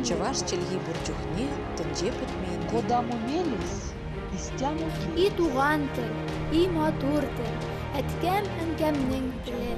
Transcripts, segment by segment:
Чӑваш чӗлхи пурчухне тӗнче путменде. Кодаму мелис, истяму И туған тіл, и матур тіл, әткәм әнкәмнең тілі.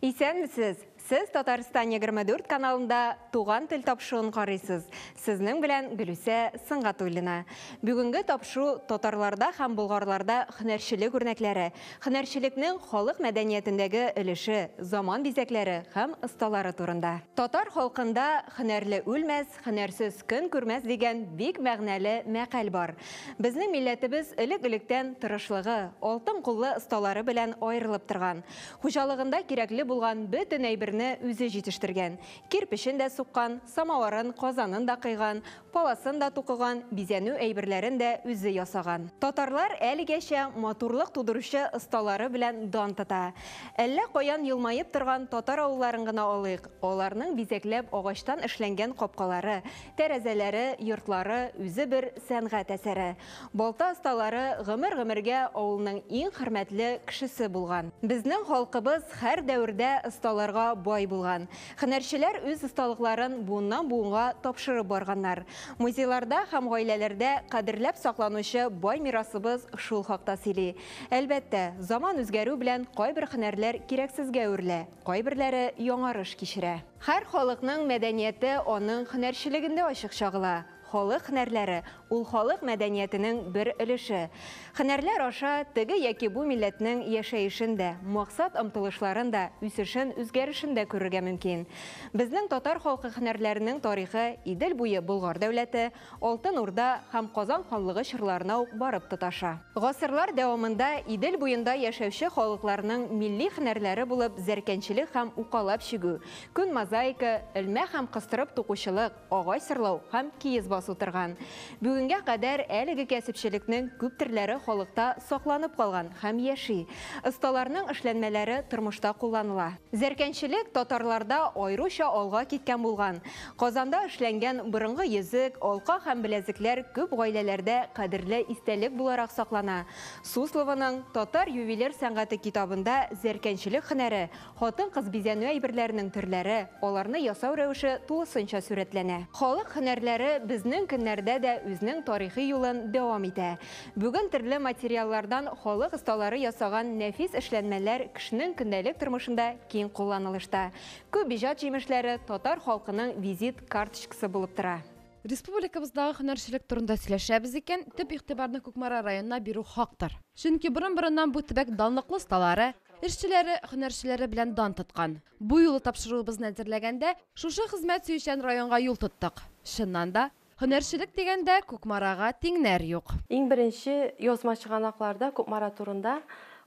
Исәнмесез? Сіз Татарстан 24 каналында туған тіл тапшуын қарайсыз. Сізнің білән Гүлүсә Сыңғатуллина. Бүгінгі тапшу татарларда һәм булгарларда һөнәрчелек үрнәкләре, һөнәрчелекнең халык мәдәниятендәге өлеше, заман бизәкләре һәм осталары турында. Татар халкында һөнәрле үлмәс, һөнәрсез көн күрмәс дигән бик мәгънәле мәкаль бар. Безнең милләтебез элек-электән тырышлыгы, алтын куллы осталары белән аерылып торган. Хуҗалыгында кирәкле булган бөтен әйберне үзе җитештергән. Кирпешен дә суккан, самаварын, казанын да кыйган, паласын да тукыган, бизәнү әйберләрен дә үзе ясаган. Татарлар әлегәчә матурлык тудыручы осталары белән дан тота. Әллә каян елмаеп торган татар авылларын гына алыйк. Аларның бизәкләп агачтан эшләнгән капкалары, тәрәзәләре, йортлары үзе бер сәнгать әсәре. Балта осталары гомер-гомергә авылның иң хөрмәтле кешесе булган. Безнең халкыбыз һәр дәвердә осталарга бай булган. Һөнәрчеләр үз осталыкларын буыннан буынга тапшырып барганнар. Музейларда һәм гаиләләрдә кадерләп сакланучы бай мирасыбыз шул хакта сөйли. Әлбәттә, заман үзгәрү белән кайбер һөнәрләр кирәксезгә үрелә, кайберләре яңарыш кичерә. Һәр халыкның мәдәнияте аның һөнәрчелегендә ачык чагыла. Халык һөнәрләре ул халык мәдәниятенең бер өлеше. Һөнәрләр аша теге яки бу милләтнең яшәешендә, максат омтылышларын да, үсешен, үзгәрешен дә күрергә мөмкин. Безнең татар халкы һөнәрләренең тарихы Идел буе Болгар дәүләте, Алтын Урда һәм Казан ханлыгы чорларына ук барып тоташа. Гасырлар дәвамында Идел буенда яшәүче халыкларның милли һөнәрләре булып зәркәнчелек һәм укалап чигү, күн мозаика, элмә һәм кыстырып тукучылык, агач сырлау һәм киез басу торган. Бүгенгә кадәр әлеге кәсепчелекнең күп төрләре халыкта сакланып калган һәм яши. Осталарның эшләнмәләре тормышта кулланыла. Зәркәнчелек татарларда айруча алга киткән булган. Казанда эшләнгән борынгы йөзек, алка һәм беләзекләр күп гаиләләрдә кадерле истәлек буларак саклана. Суслованың Татар ювелир сәнгате китабында зәркәнчелек һөнәре, хатын-кыз бизәнү әйберләренең төрләре, аларны ясау рәвеше тулысынча сурәтләнә. Халык һөнәрләре безнең көннәрдә дә үзенең тарихи юлын дәвам итә. Бүген төрле материаллардан халык осталары ясаган нәфис эшләнмәләр кешенең көндәлек тормышында киң кулланылышта. Күп иҗат җимешләре татар халкының визит карточкасы булып тора. Республикабыздагы һөнәрчелек турында сөйләшәбез икән, төп игътибарны Күкмара районына бирү хактыр. Чөнки борын-борыннан бу төбәк данлыклы осталары, эшчеләре, һөнәрчеләре белән дан тоткан. Бу юлы тапшыруыбызны әзерләгәндә, шушы хезмәт сөючән районга юл тоттык. Чыннан да, һөнәрчелек дигәндә Күкмарага тиңнәр юк. Иң беренче язма чыганакларда Күкмара турында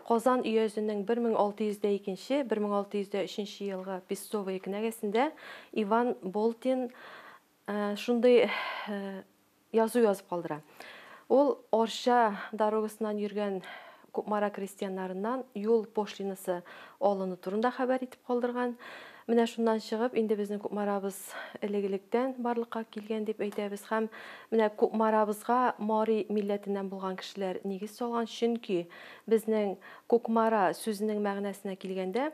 Казан өязенең 1602, 1603 елгы Пестовый кенәгәсендә Иван Болтин шундый язу язып калдыра. Ул Орша дорогасыннан йөргән Күкмара крестьяннарыннан юл пошлинасы алыну турында хәбәр итеп калдырган. Менә шуннан чыгып, инде безнең Күкмарабыз элек-электән барлыкка килгән дип әйтәбез һәм менә Күкмарабызга Мари милләтеннән булган кешеләр нигез салган, чөнки безнең Күкмара сүзенең мәгънәсенә килгәндә,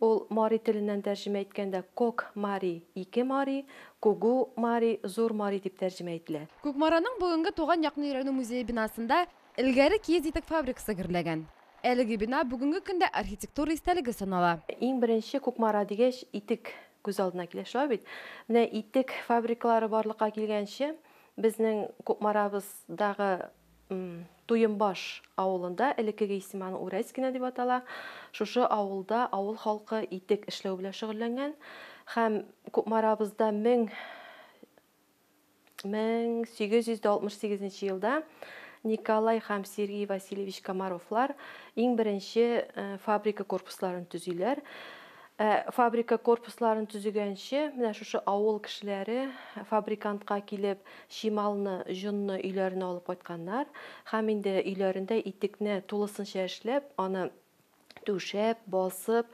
ул Мари теленнән тәрҗемә иткәндә Кок Мари, ике Мари, Кугу Мари, зур Мари дип тәрҗемә ителә. Күкмараның бүгенге туган якны өйрәнү музее бинасында элгәре киез итек фабрикасы гөрләгән. Әлеге бина бүгенге көндә архитектура истәлеге санала. Иң беренче Күкмара дигәч итек күз алдына килә шулай бит. Менә итек фабрикалары барлыкка килгәнче, безнең Күкмарабыздагы Туйынбаш авылында, элекеге исеме Урәскина дип атала, шушы авылда авыл халкы итек эшләү белән шөгыльләнгән һәм Күкмарабызда 1868 елда Николай һәм Сергей Васильевич Комаровлар иң беренче фабрика корпусларын төзиләр. Фабрика корпусларын төзегәнче, менә шушы авыл кешеләре фабрикантка килеп, шималны, җонны өйләренә алып кайтканнар һәм инде өйләрендә итекне тулысынча эшләп, аны түшәп, басып,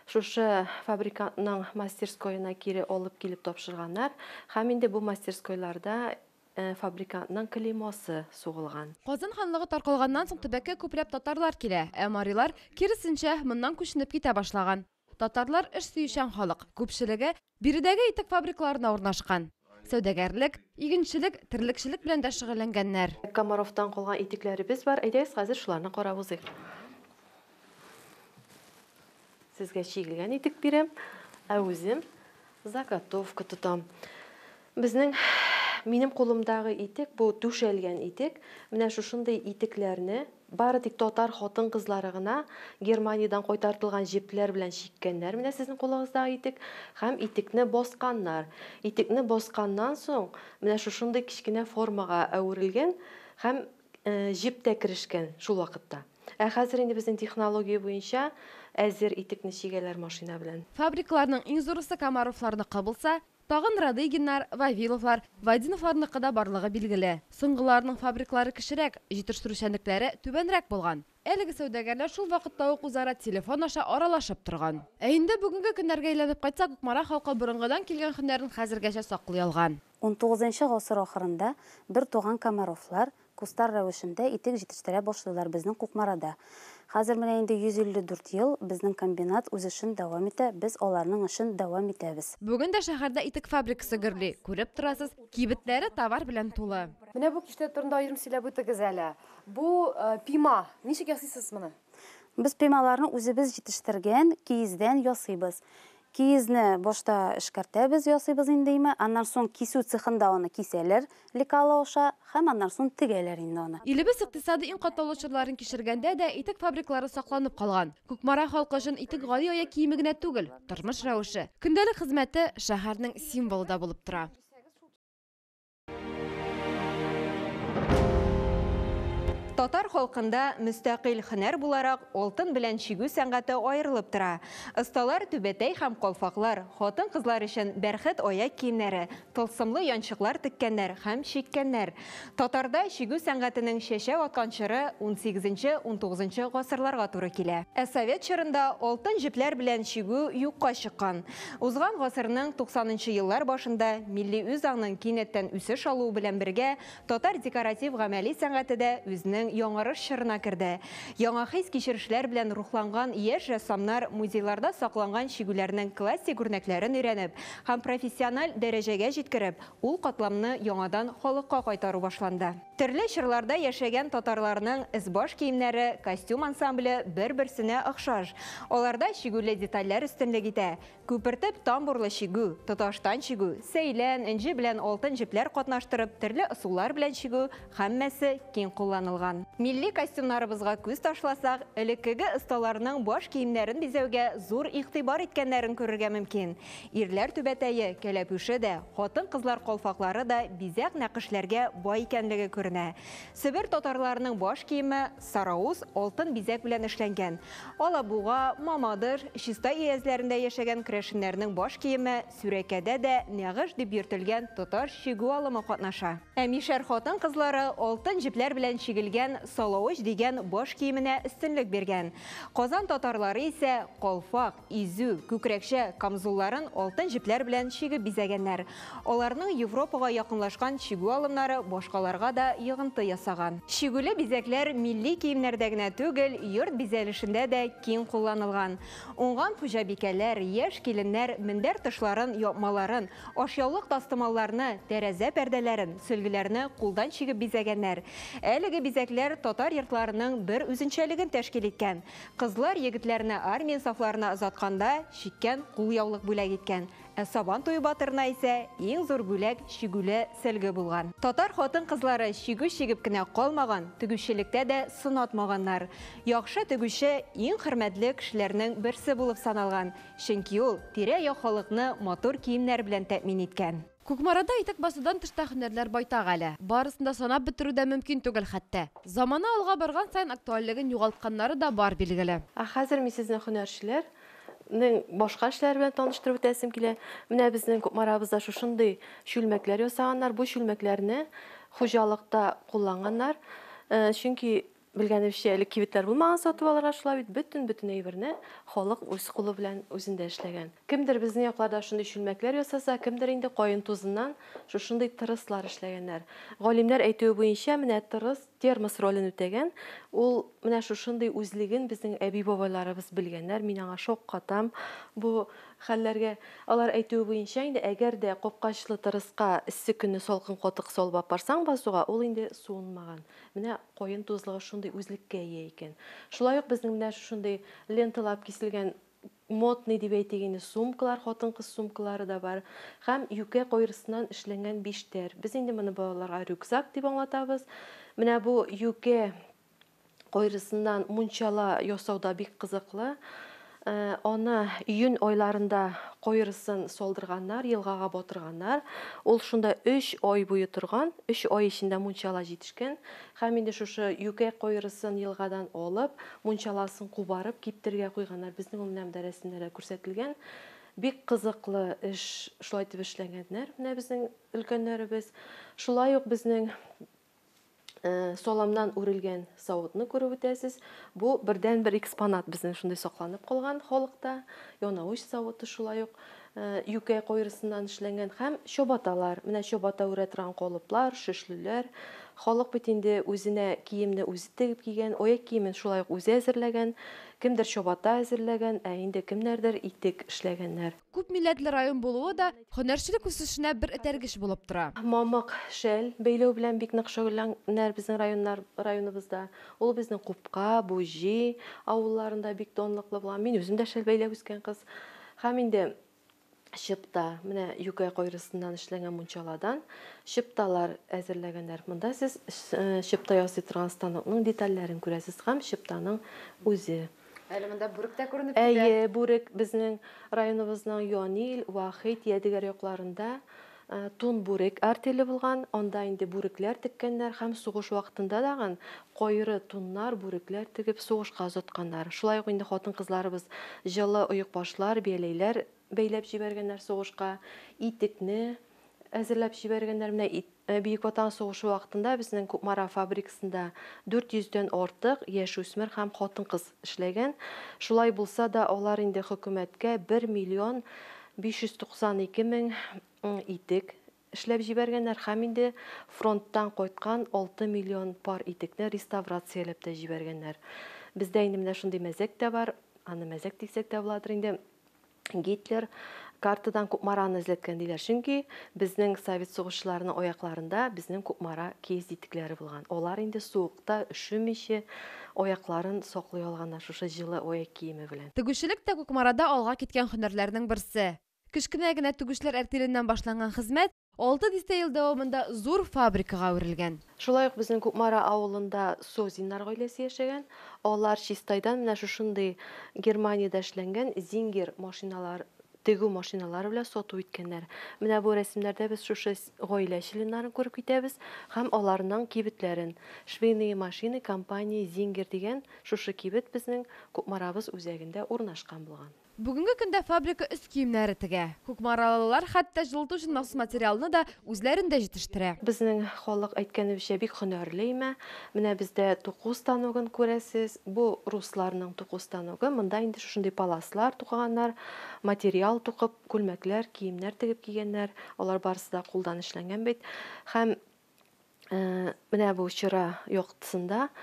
шушы фабрикантның мастерскойына кире алып килеп тапшырганнар һәм инде бу мастерскойларда фабрикантның клеймосы сугылган. Казан ханлыгы таркалганнан соң төбәккә күпләп татарлар килә, ә марилар киресенчә моннан күченеп китә башлаган. Татарлар эш сөючән халык, күпчелеге биредәге итек фабрикаларына урнашкан. Сәүдәгәрлек, игенчелек, терлекчелек белән дә шөгыльләнгәннәр. Комаровтан калган итекләребез бар. Әйдәгез, хәзер шуларны карап узыйк. Сезгә чигелгән итек бирәм, ә үзем заготовка тотам. Минем кулымдагы итек бу түшәлгән итек. Менә шушындай итекләрне бары тик татар хатын-кызлары гына Германиядән кайтартылган җепләр белән чиккәннәр. Менә сезнең кулыгыздагы итек һәм итекне босканнар. Итекне босканнан соң менә шушындай кичкенә формага әверелгән һәм җептә керешкән шул вакытта. Ә хәзер инде безнең технология буенча әзер итекне чигәләр машина белән. Фабрикаларның иң зурысы Комаровларныкы булса, тагын Радыгиннар, Вавиловлар, Вадиновларныкы да барлыгы билгеле. Соңгыларның фабрикалары кечерәк, җитештерүчәнлекләре түбәнрәк булган. Әлеге сәүдәгәрләр шул вакытта ук үзара телефон аша аралашып торган. Ә инде бүгенге көннәргә әйләнеп кайтсак, Күкмара халкы борынгыдан килгән һөнәрен хәзергәчә саклый алган. 19 гасыр ахырында бер туган Комаровлар кустар рәвешендә итек җитештерә башлыйлар безнең Кукмарада. Хәзер менә инде 154 ел безнең комбинат үз эшен дәвам итә, без аларның эшен дәвам итәбез. Бүген дә шәһәрдә итек фабрикасы гөрли. Күреп торасыз, кибетләре товар белән тулы. Менә бу киштә турында аерым сөйләп үтегез әле. Бу пима. Ничек ясыйсыз моны? Без пималарны үзебез җитештергән киездән ясыйбыз. Киезне башта эшкәртәбез, ясыйбыз инде име, аннан соң кисү цехында аны кисәләр, лекала аша, һәм аннан соң тегәләр инде аны. Илебез икътисади иң катлаулы чорларын кичергәндә дә итек фабрикалары сакланып калган. Күкмара халкы өчен итек гади аяк киеме генә түгел, тормыш рәвеше, көндәлек хезмәте шәһәрнең символы да булып тора. Татар халкында мөстәкыйль һөнәр буларак алтын белән чигү сәнгате аерылып тора. Осталар түбәтәй һәм калфаклар, хатын-кызлар өчен бәрхет аяк киемнәре, тылсымлы янчыклар теккәннәр һәм чиккәннәр. Татарда чигү сәнгатенең чәчәк аткан чоры 18-19 гасырларга туры килә. Ә Совет чорында алтын җепләр белән чигү юкка чыккан. Узган гасырның 90-нчы еллар башында милли үзаңның кинәттән үсеш алуы белән бергә татар декоратив гамәли сәнгате дә үзенең яңарыш чорына керде. Яңа хис кичерешләр белән рухланган яшь рәссамнар музейларда сакланган чигүләрнең классик үрнәкләрен өйрәнеп һәм профессиональ дәрәҗәгә җиткереп, ул катламны яңадан халыкка кайтару башланды. Төрле чорларда яшәгән татарларның эс-баш киемнәре, костюм ансамбле бер-берсенә охшаш. Аларда чигүле детальләр өстенлек итә. Күпертеп тамбурлы чигү, тоташтан чигү, сәйлән, инҗе белән алтын җепләр катнаштырып, төрле ысуллар белән чигү һәммәсе киң кулланылган. Милли костюмнарыбызга күз ташласак, элеккеге осталарның баш киемнәрен бизәүгә зур игътибар иткәннәрен күрергә мөмкин. Ирләр түбәтәе, кәләпүше дә, хатын-кызлар калфаклары да бизәк нәкышләргә бай икәнлеге күренә. Себер татарларының баш киеме сарауз алтын бизәк белән эшләнгән. Алабуга, Мамадыр, Чиста иязләрендә яшәгән керәшеннәрнең баш киеме сүрәкәдә дә нәгыш дип йөртелгән татар чигү алымы катнаша. Ә мишәр хатын-кызлары алтын җепләр белән чигелгән салавыч дигән баш киеменә өстенлек биргән. Казан татарлары исә калфак, изү, күкрәкчә камзулларын алтын җепләр белән чигеп бизәгәннәр. Аларның Европага якынлашкан чигү алымнары башкаларга да йогынты ясаган. Чигүле бизәкләр милли киемнәрдә генә түгел, йорт бизәлешендә дә киң кулланылган. Уңган хуҗабикәләр, яшь киленнәр мендәр тышларын, япмаларын, ашъяулык тастымалларны, тәрәзә пәрдәләрен, сөлгеләрне кулдан чигеп бизәгәннәр. Әлеге бизәкләр татар йортларының бер үзенчәлеген тәшкил иткән. Кызлар егетләрне армия сафларына озатканда чиккән кулъяулык бүләк иткән. Ә Сабан туе батырына исә иң зур бүләк чигүле сөлге булган. Татар хатын-кызлары чигү чигеп кенә калмаган, тегүчелектә дә сынатмаганнар. Яхшы тегүче иң хөрмәтле кешеләрнең берсе булып саналган. Чөнки ул тирә-як халыкны матур киемнәр белән тәэмин иткән. Күкмарада итек басудан тышта һөнәрләр байтак әле. Барысында санап бетерү дә мөмкин түгел хәтта. Замана алга барган саен актуальлеген югалтканнары да бар билгеле. Хәзер мин сезне һөнәрчеләрнең башка эшләр белән таныштырып үтәсем килә. Менә безнең Күкмарабызда шушындый шүлмәкләр ясаганнар. Бу шүлмәкләрне хуҗалыкта кулланганнар. Чөнки Білгенімше әлі кибетлер болмаған сатып алырға шулай бит, бүтін әйберне халық өз қолы белән үзендә эшләгән. Кемдер безнең якларда шундый чүлмәкләр ясаса, кемдер инде кайын тузыннан шушындый тырыслар эшләгәннәр. Галимнәр әйтүе буенча, менә тырыс термос ролен үтәгән. Ул менә шушындый үзлеген безнең әби-бабайларыбыз белгәннәр. Мин аңа шок катам. Бу хәлләргә алар әйтүе буенча, инде әгәр дә капкачлы тырыска иссе көнне салкын катык салып апарсаң басуга, ул инде суынмаган. Менә кайын тузлыгы шундый үзлеккә ия икән. Шулай ук безнең менә шундый ленталап киселгән модный дип әйтегән сумкалар, хатын-кыз сумкалары да бар. Һәм юкә кайрысыннан эшләнгән биштәр. Без инде моны балаларга рюкзак дип аңлатабыз. Менә бу юкә кайрысыннан мунчала ясауда бик кызыклы. Аны июнь айларында койрысын солдырганнар, елгага батырганнар. Ул шунда 3 ай буе торган, 3 ай эчендә мунчала җитешкән. Һәм инде шушы юкә койрысын елгадан алып, мунчаласын кубарып, киптергә куйганнар. Безнең ул менә рәсемнәрдә күрсәтелгән. Бик кызыклы эш, шулай дип эшләгәннәр. Менә безнең өлкәннәребез. Шулай ук безнең соламнан үрелгән савытны күреп үтәсез. Бу бердән-бер экспонат безнең шундай сакланып калган халыкта. Янаучы савыты шулай ук юкә кайрысыннан эшләнгән һәм чабаталар. Менә чабата үрә торган калыплар, шешлеләр. Халык бит инде үзенә киемне үзе тегеп кигән, аяк киемен шулай ук үзе әзерләгән. Кемдер чабата әзерләгән, инде кемнәрдер итек эшләгәннәр. Күп милләтле район булуы да һөнәрчелек үсешенә бер этәргеч булып тора. Мамык, шәл бәйләү белән бик нык шөгыльләнәләр безнең районыбызда. Ул безнең Купка, Бужи авылларында бик данлыклы булган. Мин үзем дә шәл бәйләп үскән кыз. Һәм инде шыпта, менә юкә кайрысыннан эшләнгән мунчаладан шыпталар әзерләгәннәр. Монда сез шыпта ясый торган станокның детальләрен күрәсез һәм шыптаның үзе. Әле монда бүрек тә күренеп китә. Әйе, бүрек безнең районыбызның Юанил, Вахит, Ядегәр якларында тун бүрек артеле булган. Анда инде бүрекләр теккәннәр һәм сугыш вакытында дагы кайры туннар, бүрекләр тегеп сугышка озатканнар. Шулай ук инде хатын-кызларыбыз җылы оек башлар, бияләйләр бәйләп җибәргәннәр сугышка, итекне әзерләп җибәргәннәр. Менә Бөек Ватан сугышы вакытында безнең Кукмара фабрикасында 400дән артык яшүсмер һәм хатын-кыз эшләгән. Шулай булса да, алар инде хөкүмәткә 1,592,000 итек эшләп җибәргәннәр һәм инде фронттан кайткан 6 миллион пар итекне реставрацияләп тә җибәргәннәр. Бездә инде менә шундый мәзәк тә бар. Аны мәзәк дисәк тә буладыр инде. Гитлер картадан Кукмараны эзләткән диләр, чөнки безнең совет сугышчыларының аякларында безнең Кукмара киез итекләре булган. Алар инде суыкта üşүмичә аякларын саклый алганнар шушы җылы аяк киеме белән. Тегүчелек тә Кукмарада алга киткән һөнәрләрнең берсе. Кечкенә генә тегүчләр артеленнән башланган хезмәт 6 ел дәвамында зур фабрикага үрелгән. Шулай ук безнең Кукмара авылында Созиннар гаиләсе яшәгән. Алар чистайдан менә шушындый Германиядә эшләнгән зингер машиналар, тегү машиналары белән сату иткәннәр. Менә бу рәсемнәрдә без шушы гаилә членнарын күреп китәбез һәм аларның кибетләрен. Швейные машины компания Зингер дигән шушы кибет безнең Кукмарабыз үзәгендә урнашкан булган. Бүгенге көндә фабрика үз киемнәре тегә. Кукмаралылар хәтта җылыту өчен махсус материалны да үзләрендә җитештерә. Безнең халык әйткәнебезчә бик һөнәрле име. Менә бездә туку станогын күрәсез. Бу русларның туку станогы. Монда инде шундый паласлар тукыганнар, материал тукып, күлмәкләр, киемнәр тегеп кигәннәр. Алар барысы да кулдан эшләнгән бит. Һәм менә бу чыра яктысында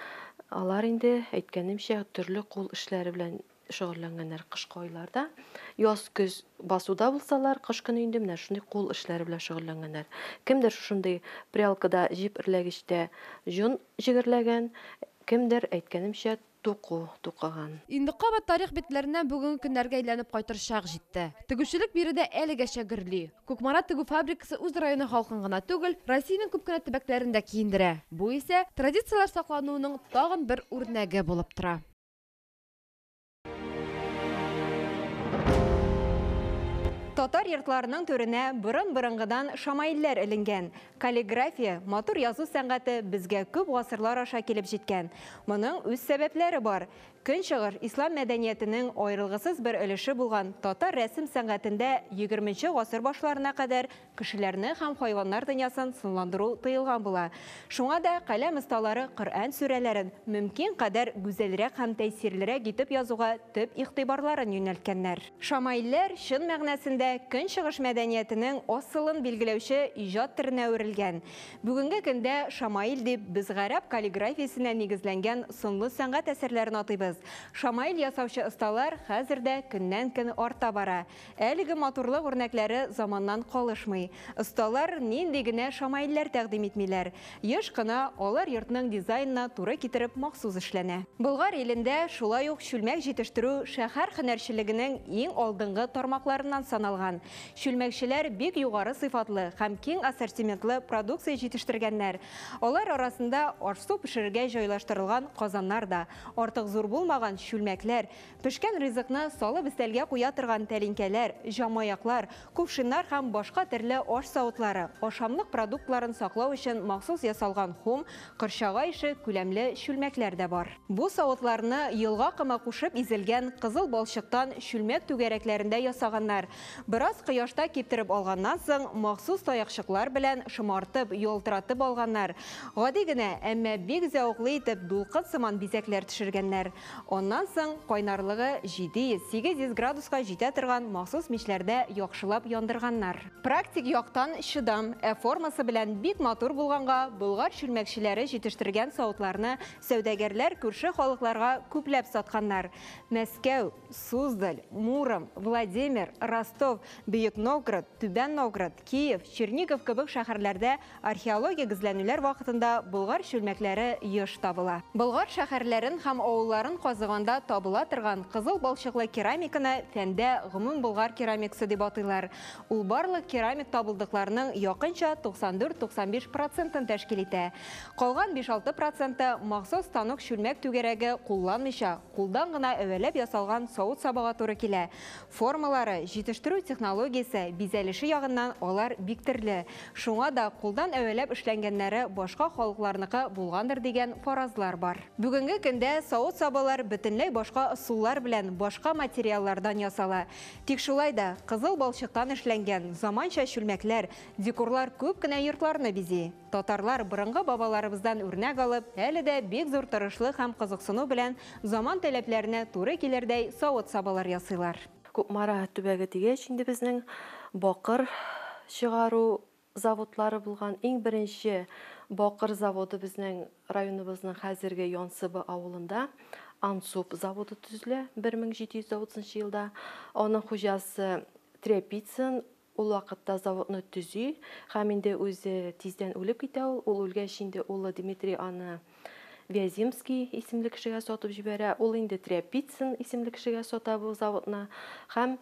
алар инде әйткәнемчә төрле кул эшләре белән шөгыльләнгәннәр кышкы айларда. Яз көз басуда булсалар, кыш көне инде менә шундый кул эшләре белән шөгыльләнгәннәр. Кемдер шундый прялкада җип эрләгечтә җун җигерләгән, кемдер әйткәнемчә туку тукыган. Инде кабат тарих битләреннән бүгенге көннәргә әйләнеп кайтыр чак җитте. Тегүчелек биредә әлегәчә гөрли. Кукмара тегү фабрикасы үз районы халкын гына түгел, Россиянең күп кенә төбәкләрендә киендерә. Бу исә традициялар саклануының тагын бер үрнәге булып тора. Татар йортларының төренә борын-борынгыдан шамаилләр эленгән. Каллиграфия, матур язу сәнгате безгә күп гасырлар аша килеп җиткән. Моның үз сәбәпләре бар. Көнчыгыр ислам мәдәниятенең аерылгысыз бер өлеше булган татар рәсем сәнгатендә 20-нче гасыр башларына кадәр кешеләрне һәм хайваннар дөньясын сынландыру тыелган була. Шуңа да каләм осталары Коръән сүрәләрен мөмкин кадәр гүзәлрәк һәм тәэсирлерәк итеп язуга төп игътибарларын юнәлткәннәр. Шамаилләр чын мәгънәсендә көнчыгыш мәдәниятенең асылын билгеләүче иҗат төренә үрелгән. Бүгенге көндә шамаил дип без гарәп каллиграфиясенә нигезләнгән сынлы сәнгать әсәрләрен атыйбыз. Шамаил ясаучы осталар хәзердә көннән-көн арта бара. Әлеге матурлык үрнәкләре заманнан калышмый. Осталар нинди генә шамаилләр тәкъдим итмиләр. Еш кына алар йортның дизайнына туры китереп махсус эшләнә. Болгар илендә шулай ук чүлмәк җитештерү шәһәр һөнәрчелегенең иң алдынгы тармакларыннан саналган. Чүлмәкчеләр бик югары сыйфатлы һәм киң ассортиментлы продукция җитештергәннәр. Алар арасында аш-су пешерергә җайлаштырылган казаннар да, артык зур булмаган чүлмәкләр, пешкән ризыкны салып өстәлгә куя торган тәлинкәләр, җамаяклар, кувшиннар һәм башка төрле аш савытлары, ашамлык продуктларын саклау өчен махсус ясалган хум, кыршага ише күләмле чүлмәкләр дә бар. Бу савытларны елга кыма кушып изелгән кызыл балчыктан чүлмәк түгәрәкләрендә ясаганнар. Бераз кояшта киптереп алганнан соң махсус таякчыклар белән шымартып, ялтыратып алганнар. Гади генә, әмма бик зәвыклы итеп дулкын сыман бизәкләр төшергәннәр. Оннан соң кайнарлыгы 700-800 градуска җитә торган махсус мичләрдә яхшылап яндырганнар. Практик яктан чыдам, формасы белән бик матур булганга, болгар чүлмәкчеләре җитештергән савытларны сәүдәгәрләр күрше халыкларга күпләп сатканнар. Мәскәү, Суздаль, Муром, Владимир, Ростов, Бөек Новгород, Түбән Новгород, Киев, Чернигов кебек шәһәрләрдә археология гизләнүләр вакытында болгар чүлмәкләре еш табыла. Болгар шәһәрләрен һәм авылларын казыганда табыла торган кызыл балчыклы керамиканы фәндә гомум болгар керамикасы дип атыйлар. Ул барлык керамик табылдыкларның якынча 94-95% тәшкил итә. Калган 5-6% махсус станок чүлмәк түгәрәге кулланмыйча, кулдан гына әвәләп ясалган савыт сабага туры килә. Формалары, җитештерү технологиясе, бизәлеше ягыннан алар бик төрле. Шуңа да кулдан әвәләп эшләнгәннәре башка халыкларныкы булгандыр дигән фаразлар бар. Бүгенге көндә савыт сабалар бөтенләй башка ысуллар белән башка материаллардан ясала. Тик шулай да кызыл балчыктан эшләнгән заманча чүлмәкләр, декорлар күп кенә йортларны бизи. Татарлар борынгы бабаларыбыздан үрнәк алып, әле дә бик зур тырышлык һәм кызыксыну белән заман таләпләренә туры килердәй савыт сабалар ясыйлар. Кукмара төбәге дигәч инде безнең бакыр чыгару заводлары булган. Иң беренче бакыр заводы безнең районыбызның хәзерге Янсыбы авылында Ансуп заводы төзелә 1730 елда. Аның хуҗасы Тряпицын ул вакытта заводны төзи һәм инде үзе тиздән үлеп китә. Ул үлгәч инде улы Дмитрий аны Вяземский исемле кешегә сатып җибәрә. Ул инде Тряпицын исемле кешегә сата бу заводны һәм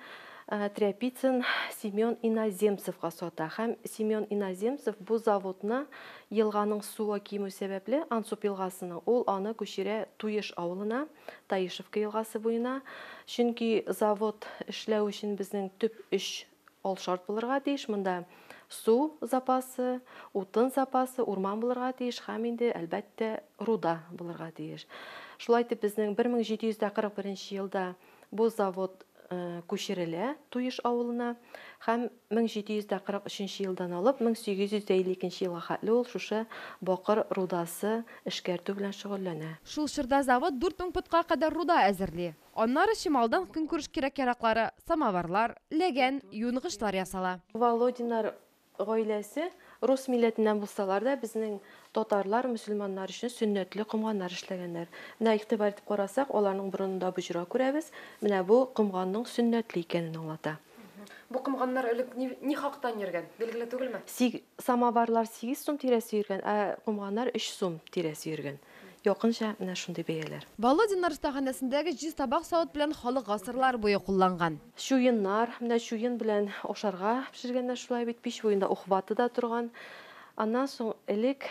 Тряпицын Семен Иноземцевка сата. Һәм Семен Иноземцев бу заводны елганың суы кимү сәбәпле Ансуп елгасының ул аны күчерә Туеш авылына, Таишевка елгасы буена. Чөнки завод эшләү өчен безнең төп 3 ал шарт булырга тиеш. Монда су запасы, утын запасы, урман булырга тиеш һәм инде әлбәттә руда булырга тиеш. Шулай итеп безнең 1741 елда бу завод күчерелә Туеш авылына һәм 1743 елдан алып 1852 елга хәтле ул шушы бакыр рудасы эшкәртү белән шөгыльләнә. Шул чорда завод 4000 путка кадәр руда әзерли. Аннары чималдан көнкүреш кирәк-яраклары, самоварлар, ләгән, юнгычлар ясала. Володинар гаиләсе рус милләтеннән булсалар да безнең татарлар, мөселманнар өчен сөннәтле комганнар эшләгәннәр. Менә игътибар итеп карасак, аларның борынында буҗра күрәбез. Менә бу комганның сөннәтле икәнен аңлата. Бу кымганнар элек ни хактан йөргән? Билгеле түгелме? Самоварлар 8 сум тирәсе йөргән, ә комганнар 3 сум тирәсе йөргән. Якынча менә шундый бәяләр. Володинар остаханәсендәге 100 табак савыт белән халык гасырлар буе кулланган. Чуеннар, менә чуен белән ашарга пешергәннәр шулай бит пич буенда ухваты да торган. Аннан соң элек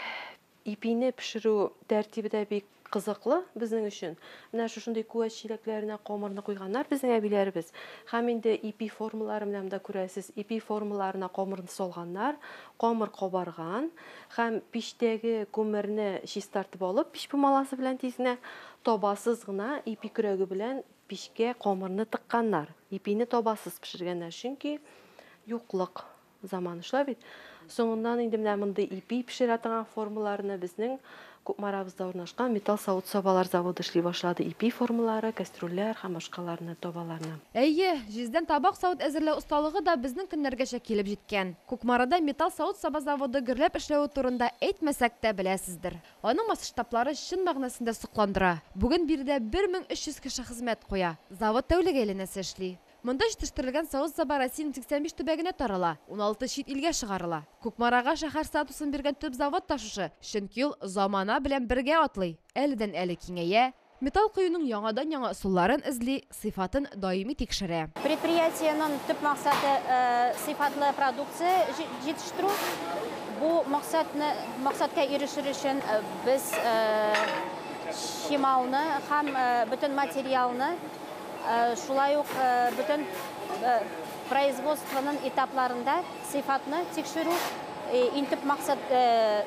ипине пешерү тәртибе дә бик кызыклы безнең өчен. Менә шушындый күәч чиләкләренә камырны куйганнар безнең әбиләребез. Һәм инде ипи формалары белән дә күрәсез, ипи формаларына камырны салганнар, камыр кабарган һәм пиштәге күмерне чистартып алып, пич пумаласы белән тизенә табасыз гына ипи көрәге белән пишкә камырны тыкканнар. Ипине табасыз пешергәннәр, чөнки юклык заманы шулай бит. Соңыннан инде менә мондай ипи пешерә торган формаларны безнең Кукмарабызда урнашкан металл савыт-сабалар заводы эшли башлады. Ипи формалары, кастрюльләр һәм башкаларны табаларны. Әйе, җиздән табак савыт әзерләү осталыгы да безнең көннәргәчә килеп җиткән. Кукмарада металл савыт-саба заводы гөрләп эшләүе турында әйтмәсәк тә беләсездер. Аның масштаблары чын мәгънәсендә сокландыра. Бүген биредә 1300 кеше хезмәт куя. Завод тәүлек әйләнәсе эшли. Монда җитештерелгән савыт-саба Россиянең 85 төбәгенә тарала, 16 чит илгә чыгарыла. Кукмарага шәһәр статусын биргән төп завод та шушы, чөнки ул замана белән бергә атлый. Әледән-әле киңәя, металл куюның яңадан-яңа ысулларын эзли, сыйфатын даими тикшерә. Предприятиенең төп максаты сыйфатлы продукция җитештерү. Бу максатка ирешер өчен без шимауны һәм бөтен материалны шулай ук бүтән производствоның этапларында сыйфатны тикшерү интип максат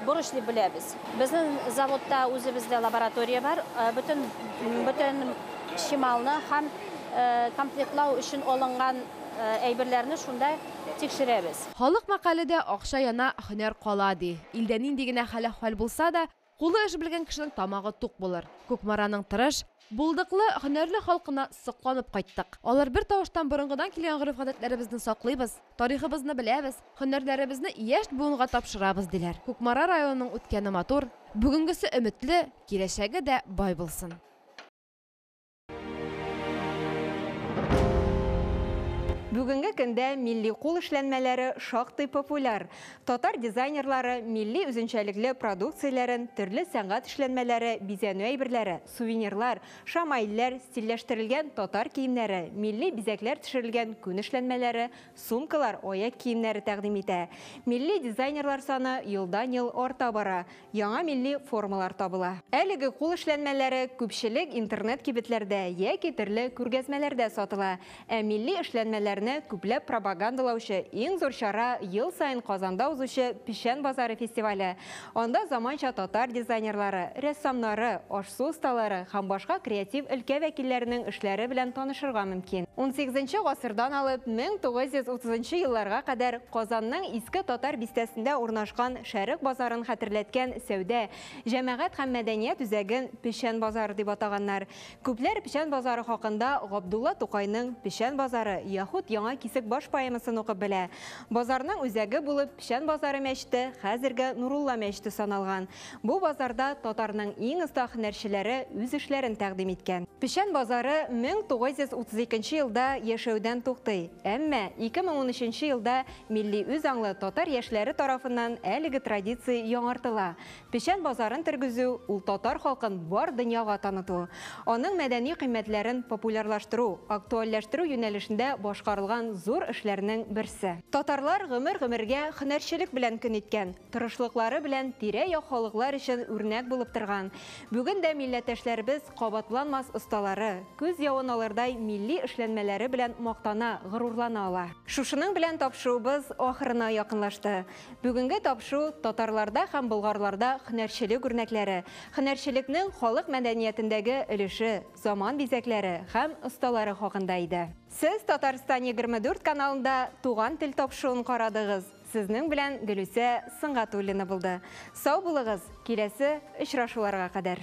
бурыч дип беләбез. Безнең заводта үзебездә лаборатория бар. Бүтән шималны һәм комплектлау өчен алынган әйберләрне шунда тикшерәбез. Халык мәкаләдә акча яна, һөнәр кала ди. Илдә нинди генә хәл булса да, кулы эш белгән кешенең тамагы тук булыр. Кукмараның тырыш, булдыклы, һөнәрле халкына сокланып кайттык. Алар бер тавыштан борынгыдан килгән гырыф-гадәтләребезне саклыйбыз, тарихыбызны беләбез, һөнәрләребезне яшь буынга тапшырабыз диләр. Кукмара районының үткәне матур, бүгенгесе өметле, киләчәге дә бай булсын. Бүгенге көндә милли кул эшләнмәләре шактый популяр. Татар дизайнерлары милли үзенчәлекле продукцияләрен, төрле сәнгать эшләнмәләре, бизәнү әйберләре, сувенирлар, шамаилләр, стильләштерелгән татар киемнәре, милли бизәкләр төшерелгән күн эшләнмәләре, сумкалар, аяк киемнәре тәкъдим итә. Милли дизайнерлар саны елдан-ел арта бара. Яңа милли формалар табыла. Әлеге кул эшләнмәләре күпчелек интернет кибетләрдә яки төрле күргәзмәләрдә сатыла. Ә милли эшләнмәләр күпләп пропагандалаучы иң зур чара ел сайын Казанда узучы Пишән базары фестивале. Анда заманча татар дизайнерлары, рәссамнары, ашсу осталары һәм башка креатив өлкә вәкилләренең эшләре белән танышырга мөмкин. 18нче гасырдан алып 1930 елларга кадәр Казанның иске татар бистәсендә урнашкан Шәрык базарын хәтерләткән сәүдә, җәмәгать һәм мәдәният үзәген Пишән базары дип атаганнар. Күпләр Пишән базары хакында Габдулла Тукайның Пишән базары яхут яңа кисек баш поэмасын укып белә. Базарның үзәге булып Пишән базары мәчете хәзерге Нурулла мәчете саналган. Бу базарда татарның иң оста һөнәрчеләре үз эшләрен тәкъдим иткән. Пишән базары 1932 елда яшәүдән туктый. Әмма 2013 елда милли үз аңлы татар яшьләре тарафыннан әлеге традиция яңартыла. Пишән базарын тергезү ул татар халкын бар дөньяга таныту. Аның мәдәни кыйммәтләрен популярлаштыру, актуальләштерү юнәлешендә башкарылган зур эшләрнең берсе. Татарлар гомергә һөнәрчелек белән көн иткән, тырышлыклары белән тирә-як халыклар өчен үрнәк булып торган. Бүген дә милләттәшләребез кабатланмас осталары, күз явын алырдай милли эшләнмәләре белән мактана, горурлана ала. Шушының белән тапшыруыбыз ахырына якынлашты. Бүгенге тапшыру татарларда һәм болгарларда һөнәрчелек үрнәкләре, һөнәрчелекнең халык мәдәниятендәге өлеше, заман бизәкләре һәм осталары хакында иде. Сез Татарстан 24 каналында туган тел тапшыруын карадыгыз. Сезнең белән Гөлүсә Сыңгатуллина булды. Сау булыгыз, киләсе очрашуларга кадәр.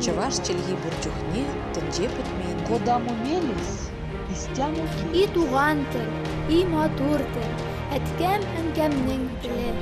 Чаваш челги бурчухне, тенҗе бетмәенде. Куда мумелис, истяну И туган тел, и матур тел, әткәм әнкәмнең теле.